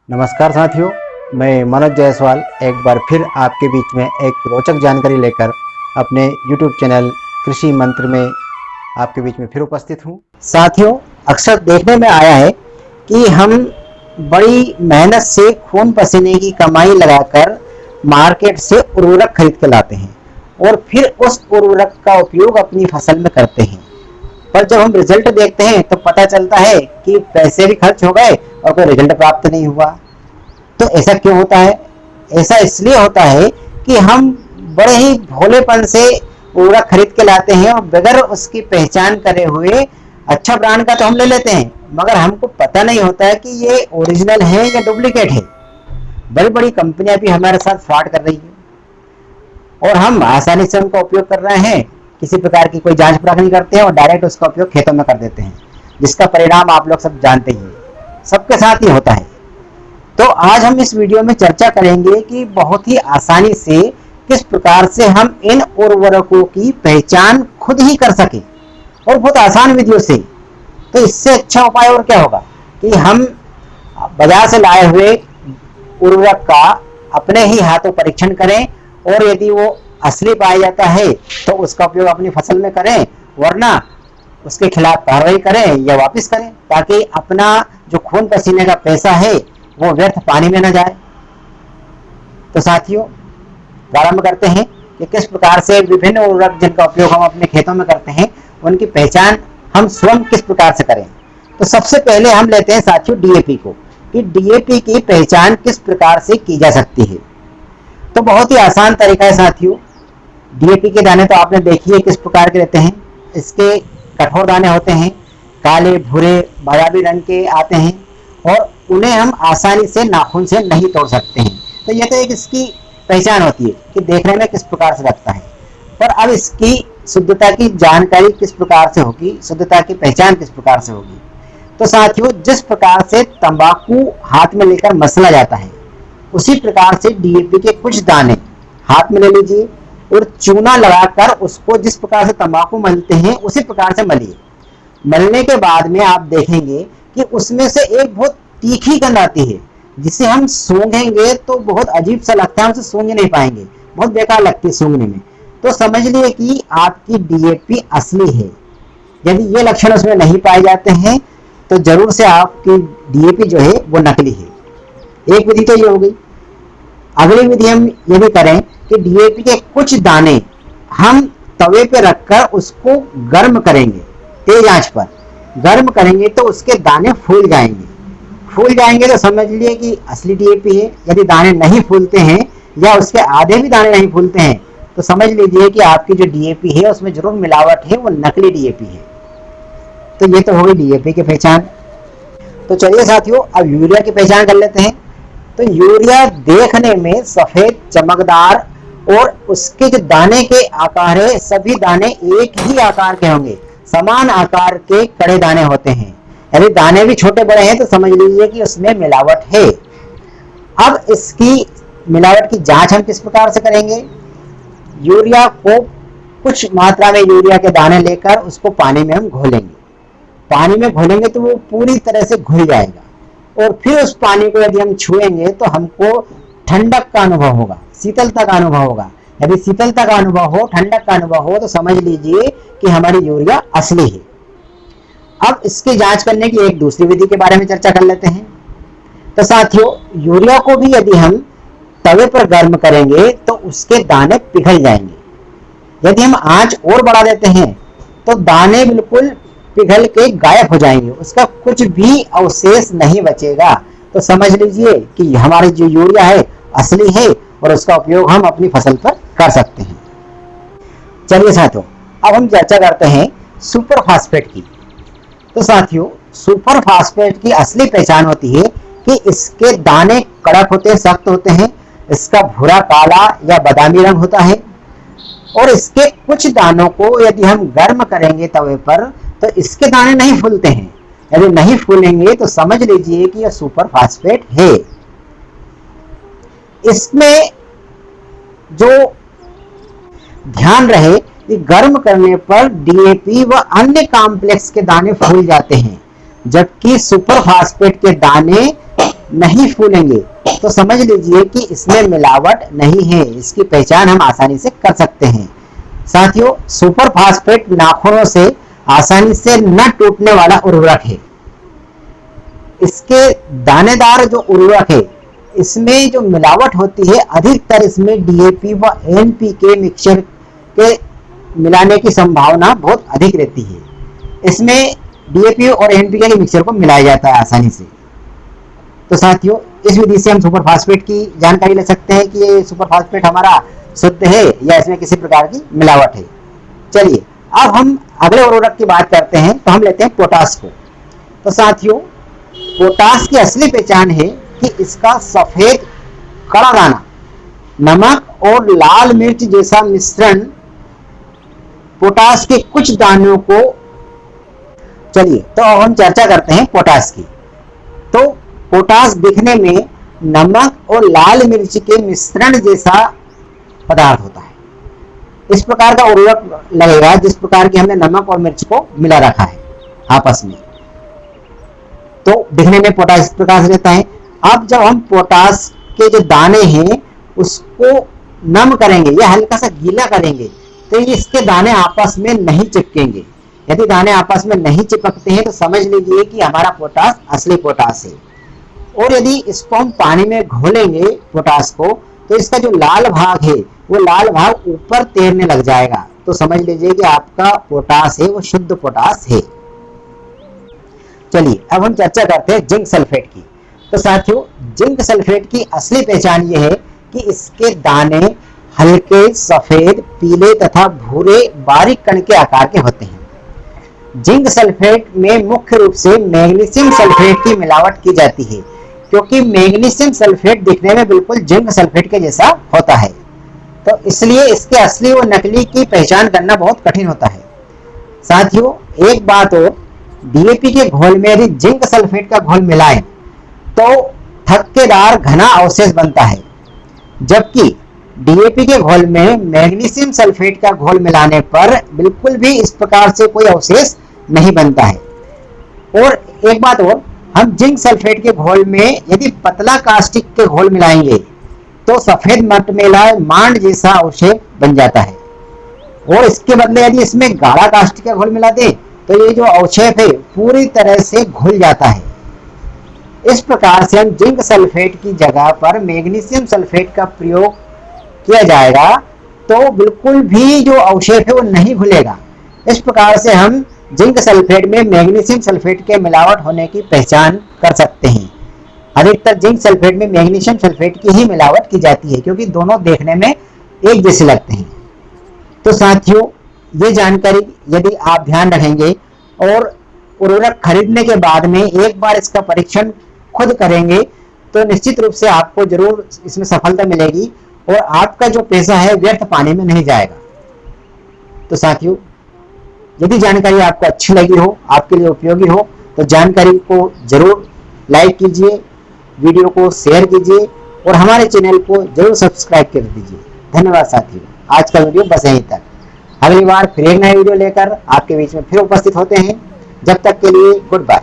नमस्कार साथियों, मैं मनोज जायसवाल एक बार फिर आपके बीच में एक रोचक जानकारी लेकर अपने YouTube चैनल कृषि मंत्र में आपके बीच में फिर उपस्थित हूँ। साथियों, अक्सर देखने में आया है कि हम बड़ी मेहनत से खून पसीने की कमाई लगाकर मार्केट से उर्वरक खरीद के लाते हैं और फिर उस उर्वरक का उपयोग अपनी फसल में करते हैं, पर जब हम रिजल्ट देखते हैं तो पता चलता है कि पैसे भी खर्च हो गए और कोई रिजल्ट प्राप्त नहीं हुआ। तो ऐसा क्यों होता है? ऐसा इसलिए होता है कि हम बड़े ही भोलेपन से उर्वरक खरीद के लाते हैं और बगैर उसकी पहचान करे हुए अच्छा ब्रांड का तो हम ले लेते हैं, मगर हमको पता नहीं होता है कि ये ओरिजिनल है या डुप्लीकेट है। बड़ी बड़ी कंपनियां भी हमारे साथ फ्रॉड कर रही है और हम आसानी से उनका उपयोग कर रहे हैं, किसी प्रकार की कोई जांच परख नहीं करते हैं और डायरेक्ट उसका उपयोग खेतों में कर देते हैं, जिसका परिणाम आप लोग सब जानते ही हैं, सबके साथ ही होता है। तो आज हम इस वीडियो में चर्चा करेंगे कि बहुत ही आसानी से किस प्रकार से हम इन उर्वरकों की पहचान खुद ही कर सकें और बहुत आसान विधियों से। तो इससे अच्छा उपाय और क्या होगा कि हम बाजार से लाए हुए उर्वरक का अपने ही हाथों परीक्षण करें और यदि वो असली पाया जाता है तो उसका उपयोग अपनी फसल में करें, वरना उसके खिलाफ कार्रवाई करें या वापस करें, ताकि अपना जो खून पसीने का पैसा है वो व्यर्थ पानी में न जाए। तो साथियों, प्रारंभ करते हैं कि किस प्रकार से विभिन्न उर्वरक जिनका उपयोग हम अपने खेतों में करते हैं उनकी पहचान हम स्वयं किस प्रकार से करें। तो सबसे पहले हम लेते हैं साथियों डीएपी को, कि डीएपी की पहचान किस प्रकार से की जा सकती है। तो बहुत ही आसान तरीका है साथियों। डीएपी के दाने तो आपने देखिए किस प्रकार के रहते हैं। इसके कठोर दाने होते हैं, काले भूरे बादामी रंग के आते हैं और उन्हें हम आसानी से नाखून से नहीं तोड़ सकते हैं। तो यह तो एक इसकी पहचान होती है कि देखने में किस प्रकार से लगता है, पर अब इसकी शुद्धता की जानकारी किस प्रकार से होगी, शुद्धता की पहचान किस प्रकार से होगी। तो साथियों, जिस प्रकार से तंबाकू हाथ में लेकर मसला जाता है, उसी प्रकार से डीएपी के कुछ दाने हाथ में ले लीजिए और चूना लगाकर उसको जिस प्रकार से तंबाकू मलते हैं उसी प्रकार से मलिए। मलने के बाद में आप देखेंगे कि उसमें से एक बहुत तीखी गंध आती है, जिसे हम सूंघेंगे तो बहुत अजीब सा लगता है, हम उसे सूंघ नहीं पाएंगे, बहुत बेकार लगती है सूंघने में। तो समझ लिए कि आपकी डीएपी असली है। यदि ये लक्षण उसमें नहीं पाए जाते हैं तो जरूर से आपकी डीएपी जो है वो नकली है। एक विधि तो ये हो गई। अगली विधि हम ये भी करें कि डीएपी के कुछ दाने हम तवे पे रखकर उसको गर्म करेंगे, तेज आंच पर गर्म करेंगे तो उसके दाने फूल जाएंगे तो समझ लिए कि असली डीएपी है। यदि दाने नहीं फूलते हैं या उसके आधे भी दाने नहीं फूलते हैं तो समझ लीजिए कि आपकी जो डीएपी है उसमें जरूर मिलावट है, वो नकली डीएपी है। तो ये तो हो गई डीएपी की पहचान। तो चलिए साथियों, अब यूरिया की पहचान कर लेते हैं। तो यूरिया देखने में सफेद चमकदार और उसके जो दाने के आकार है, सभी दाने एक ही आकार के होंगे, समान आकार के कड़े दाने होते हैं। यदि दाने भी छोटे बड़े हैं तो समझ लीजिए कि उसमें मिलावट है। अब इसकी मिलावट की जांच हम किस प्रकार से करेंगे? यूरिया को कुछ मात्रा में यूरिया के दाने लेकर उसको पानी में हम घोलेंगे। पानी में घोलेंगे तो वो पूरी तरह से घुल जाएगा और फिर उस पानी को यदि हम छुएंगे तो हमको ठंडक का अनुभव होगा, शीतलता का अनुभव होगा। यदि शीतलता का अनुभव हो, ठंडक का अनुभव हो तो समझ लीजिए कि हमारी यूरिया असली है। अब इसकी जांच करने की एक दूसरी विधि के बारे में चर्चा कर लेते हैं। तो साथियों, यूरिया को भी यदि हम तवे पर गर्म करेंगे तो उसके दाने पिघल जाएंगे। यदि हम आंच और बढ़ा देते हैं तो दाने बिल्कुल पिघल के गायब हो जाएंगे, उसका कुछ भी अवशेष नहीं बचेगा। तो समझ लीजिए कि हमारी जो यूरिया है असली है और उसका उपयोग हम अपनी फसल पर कर सकते हैं। चलिए साथियों, अब हम चर्चा करते हैं सुपर फास्फेट की। तो साथियों, सुपर फास्फेट की असली पहचान होती है कि इसके दाने कड़क होते हैं, सख्त होते हैं, इसका भूरा काला या बादामी रंग होता है और इसके कुछ दानों को यदि हम गर्म करेंगे तवे पर तो इसके दाने नहीं फूलते हैं। यदि नहीं फूलेंगे तो समझ लीजिए कि यह सुपर फास्फेट है। इसमें जो ध्यान रहे कि गर्म करने पर डीएपी व अन्य कॉम्प्लेक्स के दाने फूल जाते हैं, जबकि सुपर फास्फेट के दाने नहीं फूलेंगे तो समझ लीजिए कि इसमें मिलावट नहीं है। इसकी पहचान हम आसानी से कर सकते हैं। साथियों, सुपर फास्फेट नाखूनों से आसानी से न टूटने वाला उर्वरक है। इसके दानेदार जो उर्वरक है, इसमें जो मिलावट होती है, अधिकतर इसमें डीएपी व एनपीके मिक्सचर के मिलाने की संभावना बहुत अधिक रहती है। इसमें डीएपी और एनपीके के मिक्सचर को मिलाया जाता है आसानी से। तो साथियों, इस विधि से हम सुपर फास्फेट की जानकारी ले सकते हैं कि ये सुपर फास्फेट हमारा शुद्ध है या इसमें किसी प्रकार की मिलावट है। चलिए, अब हम अगले उर्वरक की बात करते हैं। तो हम लेते हैं पोटाश को। तो साथियों, पोटाश की असली पहचान है कि इसका सफेद कड़ा दाना नमक और लाल मिर्च जैसा मिश्रण पोटाश के कुछ दानों को। चलिए, तो अब हम चर्चा करते हैं पोटाश की। तो पोटाश दिखने में नमक और लाल मिर्च के मिश्रण जैसा पदार्थ होता है। इस प्रकार का उर्वरक लगेगा जिस प्रकार की हमने नमक और मिर्च को मिला रखा है आपस में। तो दिखने में पोटाश इस प्रकार से रहता है। अब जब हम पोटाश के जो दाने हैं उसको नम करेंगे या हल्का सा गीला करेंगे तो इसके दाने आपस में नहीं चिपकेंगे। यदि दाने आपस में नहीं चिपकते हैं तो समझ लीजिए कि हमारा पोटाश असली पोटाश है। और यदि इसको हम पानी में घोलेंगे पोटाश को, तो इसका जो लाल भाग है वो लाल भाग ऊपर तैरने लग जाएगा। तो समझ लीजिए कि आपका पोटाश है वो शुद्ध पोटाश है। चलिए, अब हम चर्चा करते हैं जिंक सल्फेट की। तो साथियों, जिंक सल्फेट की असली पहचान ये है कि इसके दाने हल्के सफेद, पीले तथा भूरे बारीक कण के आकार के होते हैं। जिंक सल्फेट में मुख्य रूप से मैग्नीशियम सल्फेट की मिलावट की जाती है, क्योंकि मैग्नीशियम सल्फेट दिखने में बिल्कुल जिंक सल्फेट के जैसा होता है। तो इसलिए इसके असली और नकली की पहचान करना बहुत कठिन होता है। साथियों, एक बात और, डीएपी के घोल में यदि जिंक सल्फेट का घोल मिलाएं तो थक्केदार घना अवशेष बनता है, जबकि डीएपी के घोल में मैग्नीशियम सल्फेट का घोल मिलाने पर बिल्कुल भी इस प्रकार से कोई अवशेष नहीं बनता है। और एक बात और, हम जिंक सल्फेट के घोल में यदि पतला कास्टिक के घोल मिलाएंगे तो सफेद मटमैला मांड जैसा अवशेष बन जाता है। और इसके बदले यदि इसमें गाढ़ा कास्टिक का घोल मिला दे तो ये जो अवक्षेप है पूरी तरह से घुल जाता है। इस प्रकार से हम जिंक सल्फेट की जगह पर मैग्नीशियम सल्फेट का प्रयोग किया जाएगा तो बिल्कुल भी जो अवक्षेप है वो नहीं घुलेगा। इस प्रकार से हम जिंक सल्फेट में मैग्नीशियम सल्फेट के मिलावट होने की पहचान कर सकते हैं। अधिकतर जिंक सल्फेट में मैग्नीशियम सल्फेट की ही मिलावट की जाती है, क्योंकि दोनों देखने में एक जैसे लगते हैं। तो साथियों, ये जानकारी यदि आप ध्यान रखेंगे और उर्वरक खरीदने के बाद में एक बार इसका परीक्षण खुद करेंगे तो निश्चित रूप से आपको जरूर इसमें सफलता मिलेगी और आपका जो पैसा है व्यर्थ पानी में नहीं जाएगा। तो साथियों, यदि जानकारी आपको अच्छी लगी हो, आपके लिए उपयोगी हो, तो जानकारी को जरूर लाइक कीजिए, वीडियो को शेयर कीजिए और हमारे चैनल को जरूर सब्सक्राइब कर दीजिए। धन्यवाद साथियों, आज का वीडियो बस यहीं तक। अगली बार फिर एक नया वीडियो लेकर आपके बीच में फिर उपस्थित होते हैं। जब तक के लिए गुड बाय।